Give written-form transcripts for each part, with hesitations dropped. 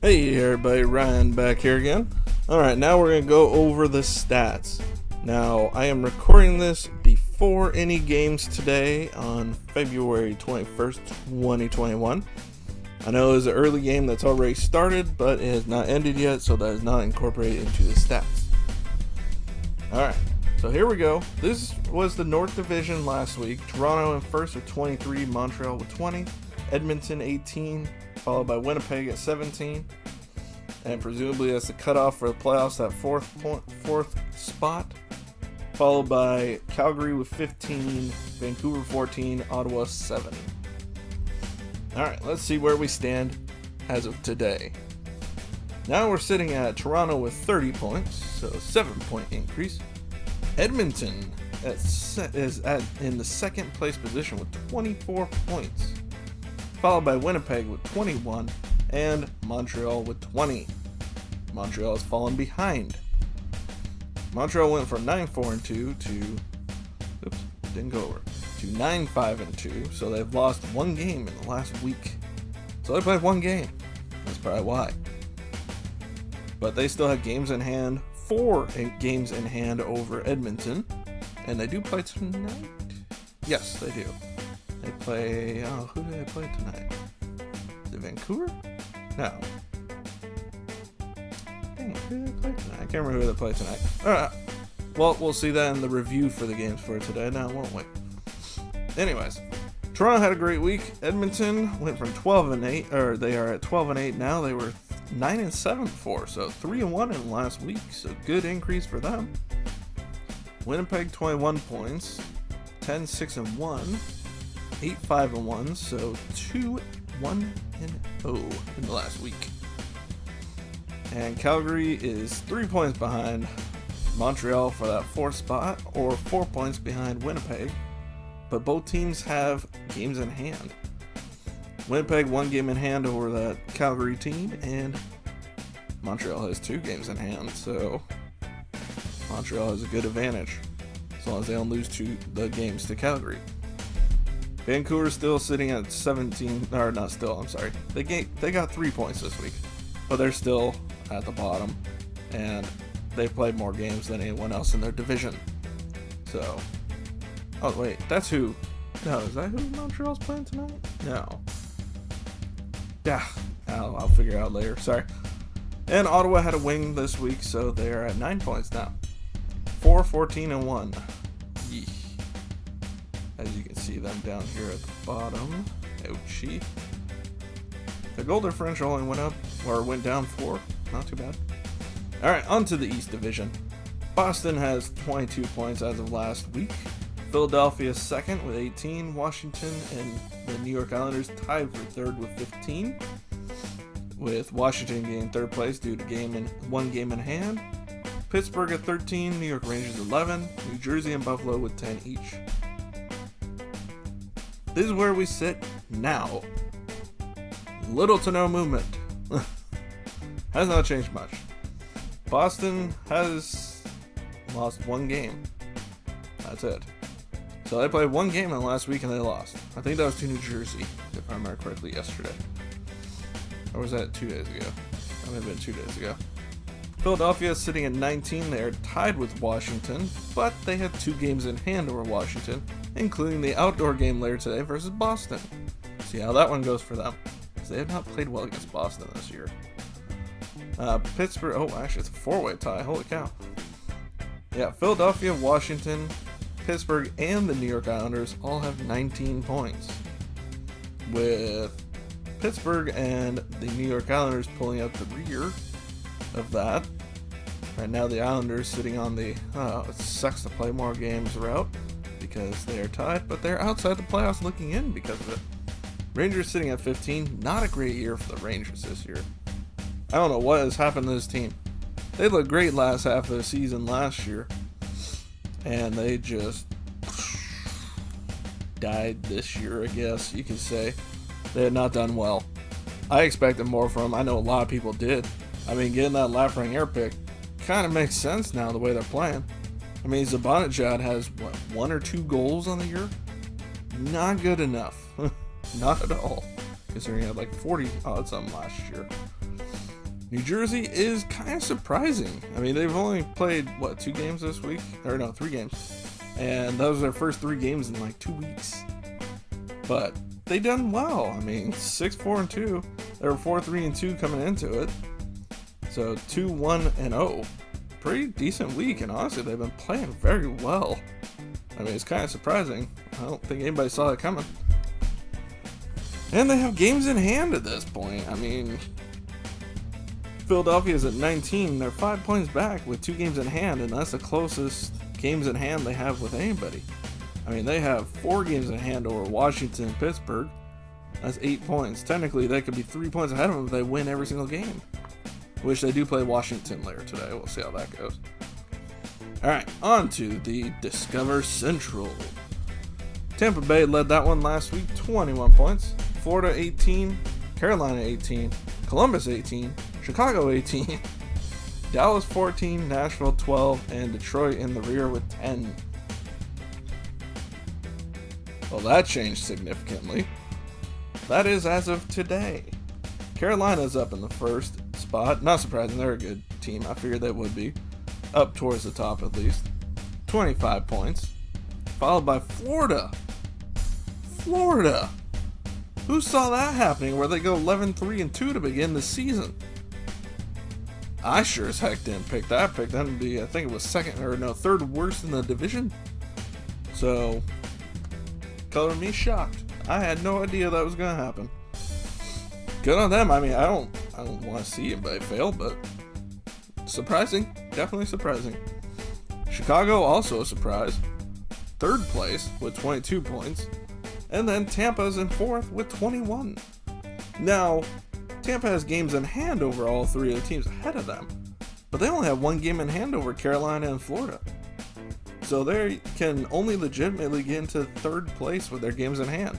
Hey everybody, Ryan back here again. Alright, now we're going to go over the stats. Now, I am recording this before any games today on February 21st, 2021. I know there's an early game that's already started, but it has not ended yet, so that is not incorporated into the stats. Alright, so here we go. This was the North Division last week. Toronto in first with 23, Montreal with 20, Edmonton 18, followed by Winnipeg at 17, and presumably that's the cutoff for the playoffs, that fourth spot, followed by Calgary with 15, Vancouver 14, Ottawa 7. Alright, let's see where we stand as of today. Now we're sitting at Toronto with 30 points, so a 7-point increase. Edmonton is in the second place position with 24 points, followed by Winnipeg with 21, and Montreal with 20. Montreal has fallen behind. Montreal went from 9-4-2 to, didn't go over, to 9-5-2, so they've lost one game in the last week. So they played one game. That's probably why. But they still have games in hand, 4 games in hand over Edmonton, and they do play tonight? Yes, they do. They play, who do they play tonight? Is it Vancouver? No. Dang, who do they play tonight? I can't remember who they play tonight. Alright. Well, we'll see that in the review for the games for today now, won't we? Anyways, Toronto had a great week. Edmonton went from 12-8, or they are at 12-8 now. They were 9-7 before, so 3-1 in the last week, so good increase for them. Winnipeg 21 points, 10-6-1, 8-5-1, so 2-1-0 in the last week. And Calgary is 3 points behind Montreal for that 4th spot, or 4 points behind Winnipeg, but both teams have games in hand. Winnipeg 1 game in hand over that Calgary team, and Montreal has 2 games in hand, so Montreal has a good advantage as long as they don't lose the games to Calgary. Vancouver's still sitting at 17, or not still, I'm sorry. They got 3 points this week, but they're still at the bottom, and they've played more games than anyone else in their division. So, oh wait, that's who? No, is that who Montreal's playing tonight? No. Yeah, I'll figure it out later. Sorry. And Ottawa had a win this week, so they're at 9 points now. 4-14-1. Yeesh. As you can see them down here at the bottom. Ouchie. The goal differential only went down 4. Not too bad. Alright, on to the East Division. Boston has 22 points as of last week. Philadelphia is second with 18. Washington and the New York Islanders tied for third with 15. With Washington getting third place due to one game in hand. Pittsburgh at 13. New York Rangers 11. New Jersey and Buffalo with 10 each. This is where we sit now. Little to no movement. Has not changed much. Boston has lost 1 game. That's it. So they played 1 game in the last week and they lost. I think that was to New Jersey, if I remember correctly, yesterday. Or was that 2 days ago? That might have been 2 days ago. Philadelphia is sitting at 19. They are tied with Washington, but they have 2 games in hand over Washington, including the outdoor game later today versus Boston. See how that one goes for them, because they have not played well against Boston this year. Pittsburgh, actually it's a 4-way tie, holy cow. Yeah, Philadelphia, Washington, Pittsburgh, and the New York Islanders all have 19 points, with Pittsburgh and the New York Islanders pulling up the rear of that. Right now the Islanders sitting on the it sucks to play more games route because they are tied, but they're outside the playoffs looking in because of it. Rangers sitting at 15, not a great year for the Rangers this year. I don't know what has happened to this team. They looked great last half of the season last year, and they just died this year, I guess you could say. They had not done well. I expected more from them. I know a lot of people did. I mean, getting that Lafreniere air pick kind of makes sense now the way they're playing. I mean, Zibanejad has, 1 or 2 goals on the year? Not good enough. Not at all. Considering he had like 40 odds on last year. New Jersey is kind of surprising. I mean, they've only played, 2 games this week? Or no, 3 games. And those are their first 3 games in like 2 weeks. But they done well. I mean, 6-4-2. They were 4-3-2 coming into it. So 2-1-0. Pretty decent week, and honestly, they've been playing very well. I mean, it's kind of surprising. I don't think anybody saw it coming. And they have games in hand at this point. I mean, Philadelphia's at 19. They're 5 points back with 2 games in hand, and that's the closest games in hand they have with anybody. I mean, they have 4 games in hand over Washington and Pittsburgh. That's 8 points. Technically, they could be 3 points ahead of them if they win every single game. Which they do play Washington later today. We'll see how that goes. Alright, on to the Discover Central. Tampa Bay led that one last week, 21 points. Florida 18, Carolina 18, Columbus 18, Chicago 18, Dallas 14, Nashville 12, and Detroit in the rear with 10. Well, that changed significantly. That is as of today. Carolina's up in the first spot. Not surprising, they're a good team. I figured they would be. Up towards the top at least. 25 points. Followed by Florida. Florida! Who saw that happening where they go 11-3-2 to begin the season? I sure as heck didn't pick that. I picked them to be, I think it was third worst in the division. So, color me shocked. I had no idea that was going to happen. Good on them. I mean, I don't want to see anybody fail, but surprising. Definitely surprising. Chicago also a surprise. 3rd place with 22 points. And then Tampa's in 4th with 21. Now, Tampa has games in hand over all 3 of the teams ahead of them. But they only have 1 game in hand over Carolina and Florida. So they can only legitimately get into 3rd place with their games in hand.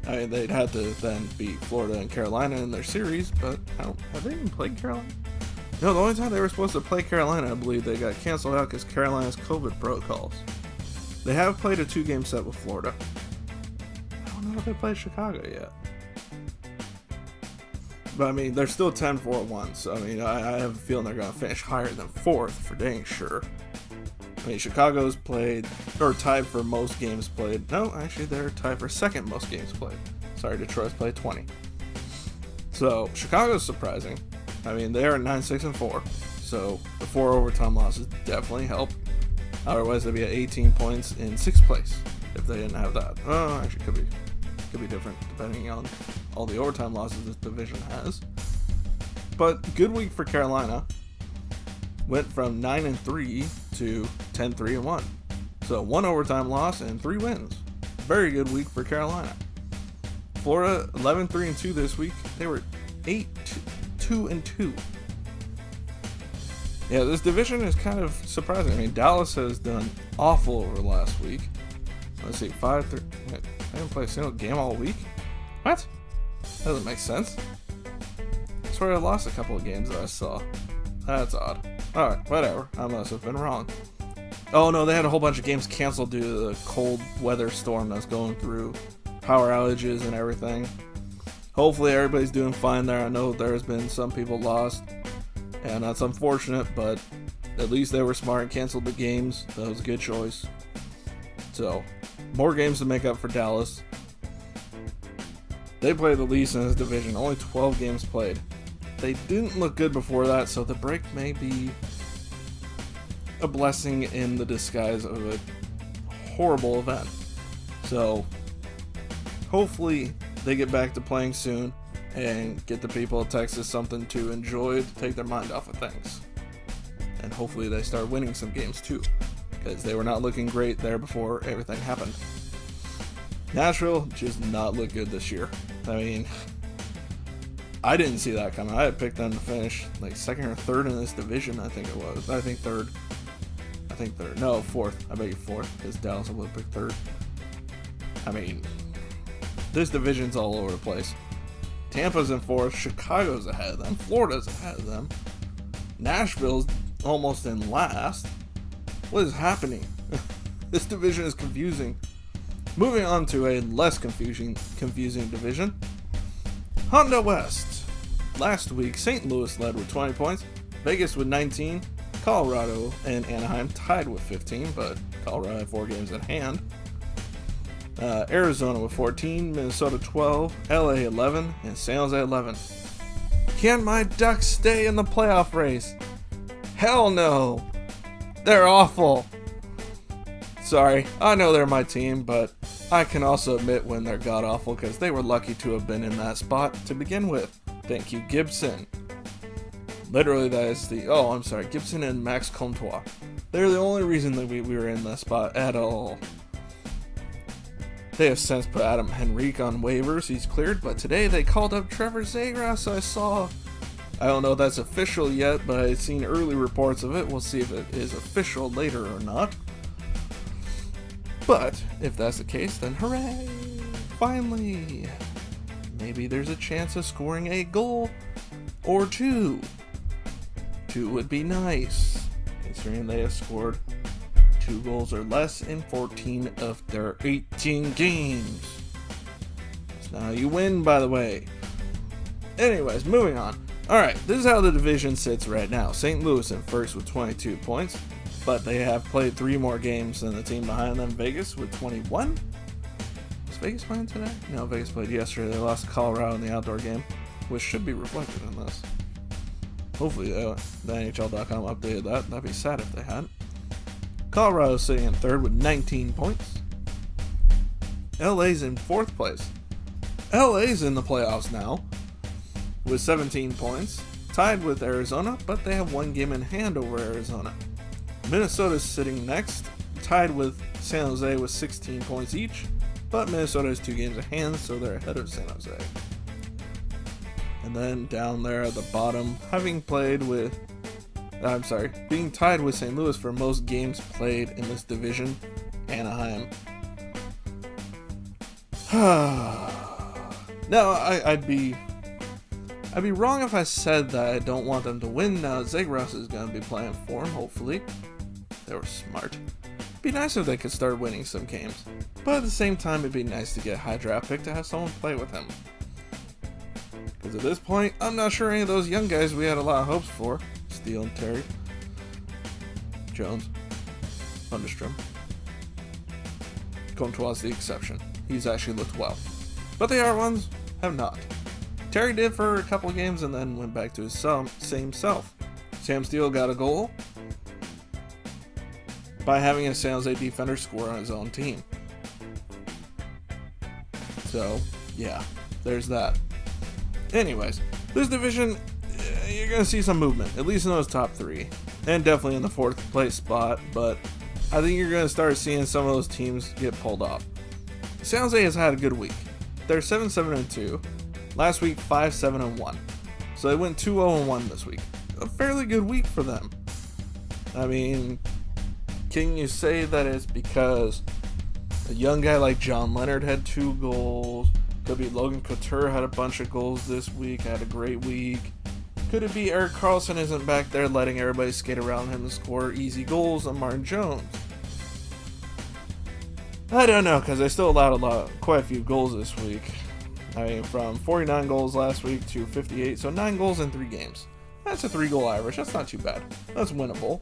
I mean, they'd have to then beat Florida and Carolina in their series, but have they even played Carolina? No, the only time they were supposed to play Carolina, I believe they got canceled out because Carolina's COVID protocols. They have played a 2-game set with Florida. I don't know if they played Chicago yet. But I mean, they're still 10-4-1, so I mean, I have a feeling they're going to finish higher than 4th for dang sure. I mean, Chicago's played, or tied for most games played. No, actually, they're tied for 2nd most games played. Sorry, Detroit's played 20. So, Chicago's surprising. I mean, they are at 9-6-4. So, the 4 overtime losses definitely help. Otherwise, they'd be at 18 points in 6th place if they didn't have that. Oh, actually, could be different depending on all the overtime losses this division has. But, good week for Carolina. Went from 9-3 to 10-3-1. So 1 overtime loss and 3 wins. Very good week for Carolina. Florida 11-3-2 this week. They were 8-2-2. Yeah, this division is kind of surprising. I mean, Dallas has done awful over last week. Let's see, 5-3. They didn't play a single game all week. What? That doesn't make sense. I swear I lost a couple of games that I saw. That's odd. Alright, whatever. I must have been wrong. Oh no, they had a whole bunch of games canceled due to the cold weather storm that's going through. Power outages and everything. Hopefully everybody's doing fine there. I know there's been some people lost. And that's unfortunate, but at least they were smart and canceled the games. That was a good choice. So, more games to make up for Dallas. They play the least in this division. Only 12 games played. They didn't look good before that, so the break may be a blessing in the disguise of a horrible event. So, hopefully they get back to playing soon and get the people of Texas something to enjoy to take their mind off of things. And hopefully they start winning some games too, because they were not looking great there before everything happened. Nashville just not look good this year. I mean, I didn't see that coming. I had picked them to finish like 2nd or 3rd in this division, I think it was. I think 3rd. No, 4th. I bet you 4th, because Dallas would have picked 3rd. I mean, this division's all over the place. Tampa's in 4th, Chicago's ahead of them, Florida's ahead of them, Nashville's almost in last. What is happening? This division is confusing. Moving on to a less confusing division. Honda West. Last week, St. Louis led with 20 points, Vegas with 19, Colorado and Anaheim tied with 15, but Colorado had 4 games at hand. Arizona with 14, Minnesota 12, LA 11, and San Jose 11. Can my Ducks stay in the playoff race? Hell no! They're awful! Sorry, I know they're my team, but I can also admit when they're god-awful because they were lucky to have been in that spot to begin with. Thank you, Gibson. Literally, that is Gibson and Max Comtois. They're the only reason that we were in that spot at all. They have since put Adam Henrique on waivers. He's cleared, but today they called up Trevor Zegras. I saw. I don't know if that's official yet, but I've seen early reports of it. We'll see if it is official later or not. But if that's the case, then hooray! Finally! Maybe there's a chance of scoring a goal or 2. 2 would be nice, considering they have scored 2 goals or less in 14 of their 18 games. That's not how you win, by the way. Anyways, moving on. Alright, this is how the division sits right now. St. Louis in first with 22 points, but they have played 3 more games than the team behind them, Vegas, with 21. Was Vegas playing today? No, Vegas played yesterday. They lost to Colorado in the outdoor game, which should be reflected in this. Hopefully the NHL.com updated that. That'd be sad if they hadn't. Colorado's sitting in third with 19 points. LA's in 4th place. LA's in the playoffs now with 17 points, tied with Arizona, but they have 1 game in hand over Arizona. Minnesota's sitting next, tied with San Jose with 16 points each, but Minnesota has 2 games in hand, so they're ahead of San Jose. And then down there at the bottom, being tied with St. Louis for most games played in this division, Anaheim. No, I'd be wrong if I said that I don't want them to win now. Zegras is going to be playing for them, hopefully. They were smart. It'd be nice if they could start winning some games. But at the same time, it'd be nice to get a high draft pick to have someone play with him. Because at this point, I'm not sure any of those young guys we had a lot of hopes for. Steele and Terry. Jones. Understrom. Comtois the exception. He's actually looked well. But the other ones have not. Terry did for a couple of games and then went back to his same self. Sam Steele got a goal by having a San Jose defender score on his own team. So, yeah, there's that. Anyways, this division, you're going to see some movement, at least in those top 3, and definitely in the 4th place spot, but I think you're going to start seeing some of those teams get pulled off. San Jose has had a good week. They're 7-7-2. Last week, 5-7-1. So they went 2-0-1 this week. A fairly good week for them. I mean, can you say that it's because a young guy like John Leonard had 2 goals? Could be Logan Couture had a bunch of goals this week, had a great week. Could it be Erik Karlsson isn't back there letting everybody skate around him and score easy goals on Martin Jones? I don't know, because they still allowed quite a few goals this week. I mean, from 49 goals last week to 58, so 9 goals in 3 games. That's a 3-goal average. That's not too bad. That's winnable.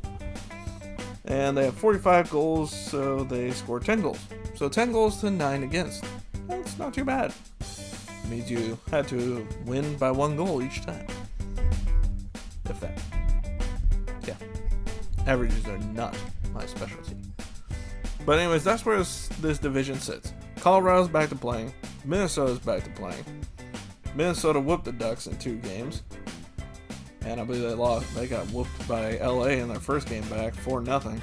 And they have 45 goals, so they scored 10 goals. So 10 goals to 9 against. That's not too bad. It means you had to win by 1 goal each time. If that. Yeah. Averages are not my specialty. But anyways, that's where this division sits. Colorado's back to playing. Minnesota's back to playing. Minnesota whooped the Ducks in 2 games. And I believe they got whooped by LA in their first game back, 4-0.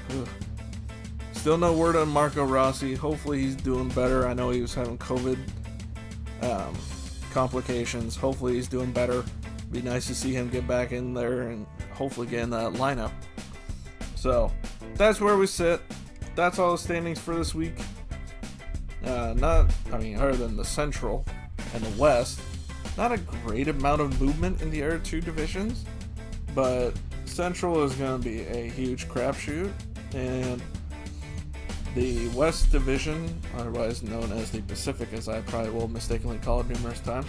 Still no word on Marco Rossi. Hopefully he's doing better. I know he was having COVID complications. Hopefully he's doing better. Be nice to see him get back in there and hopefully get in that lineup. So, that's where we sit. That's all the standings for this week. Other than the Central and the West, not a great amount of movement in the other 2 divisions, but Central is going to be a huge crapshoot, and the West Division, otherwise known as the Pacific, as I probably will mistakenly call it numerous times,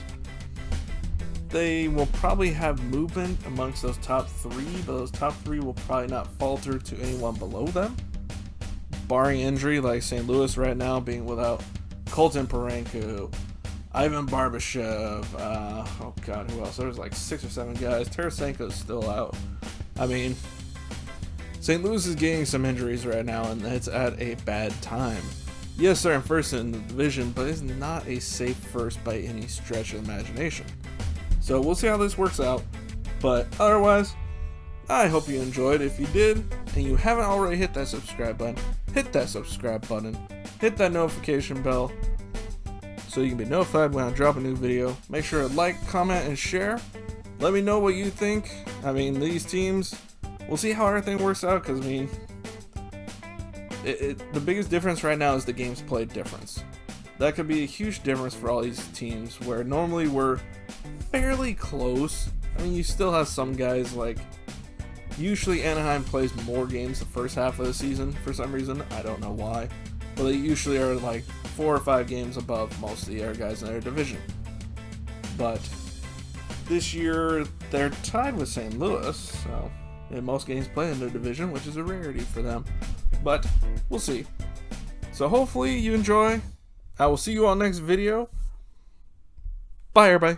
they will probably have movement amongst those top three, but those top three will probably not falter to anyone below them. Barring injury, like St. Louis right now being without Colton Parenko, Ivan Barbashev, oh god, who else? There's like 6 or 7 guys. Tarasenko's still out. I mean, St. Louis is getting some injuries right now, and it's at a bad time. Yes, they're in first in the division, but it's not a safe first by any stretch of the imagination. So we'll see how this works out. But otherwise, I hope you enjoyed. If you did, and you haven't already hit that subscribe button, hit that subscribe button. Hit that notification bell so you can be notified when I drop a new video. Make sure to like, comment, and share. Let me know what you think. I mean, these teams, we'll see how everything works out, because, I mean, the biggest difference right now is the games played difference. That could be a huge difference for all these teams, where normally we're fairly close. I mean, you still have some guys, like, usually Anaheim plays more games the first half of the season for some reason. I don't know why. But they usually are like 4 or 5 games above most of the other guys in their division. But this year, they're tied with St. Louis, so in most games played in their division, which is a rarity for them. But we'll see. So hopefully you enjoy. I will see you on next video. Bye, everybody.